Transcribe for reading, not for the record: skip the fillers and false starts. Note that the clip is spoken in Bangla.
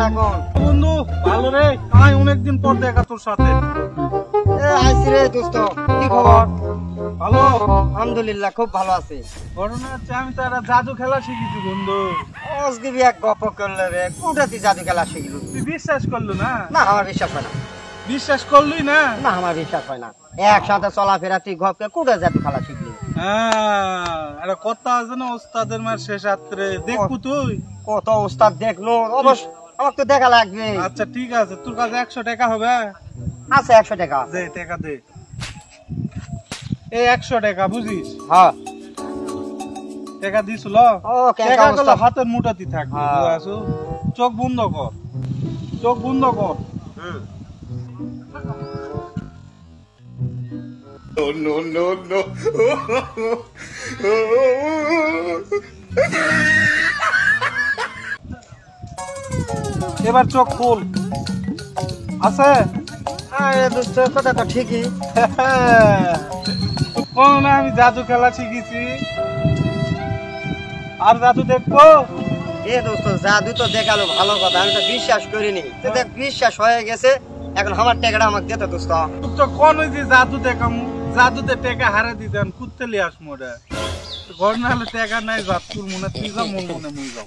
এখন? বন্ধু ভালো রে, আমি অনেকদিন পর দেখা তোর সাথে। আইছি রে দোস্ত, কি খবর? ভালো আলহামদুলিল্লাহ, খুব ভালো আছি। ঘটনা হচ্ছে আমি তো একটা জাদু খেলা শিখেছি বন্ধু। অজগবি এক গপ করলে রে, কোনটা তুই জাদু খেলা শিখলু? তুই বিশ্বাস করলো না? না, আমার বিশ্বাস হয় না। বিশ্বাস করলুই না? না, আমার বিশ্বাস হয় না। একসাথে চলাফেরা তুই গপকে কোনটা জাদু খেলা শিখলি? হ্যাঁ, একটা কথা আছে না, ওস্তাদের মার শেষ রাত্রে। দেখবো তুই? কত ওস্তাদ দেখলো, অবশ্য আমাকে তো দেখা লাগবে। আচ্ছা ঠিক আছে, তোর কাছে 100 টাকা হবে? আছে 100 টাকা। দে টাকা দে। এই 100 টাকা বুঝিস? হ্যাঁ। টাকা দিছিল? ওকে, টাকা গুলো হাতের মুঠাতে থাকবে। হ্যাঁ। বুঝাছো? চোখ বন্ধ কর, চোখ বন্ধ কর। No, no, no, no. এবার চোখ খুল। আছে? আরে দোস্ত, কথা তো ঠিকই। কোন না আমি জাদু খেলা শিখেছি, আর জাদু দেখবো? এ দোস্ত, জাদু তো দেখালো, ভালো কথা, আমি তো বিশ্বাস করিনি। তো দেখ, বিশ্বাস হয়ে গেছে, এখন আমার টাকাটা আমাকে দে তো দোস্ত। তুই তো কোন যে জাদু দেখাম, জাদুতে টাকা হারে দিতেন, কুত্তে লিয়ে আস মোড়ে। ঘর না হলে টাকা নাই, জাদুর মনে তুই যা, মন মনে মুই যাও।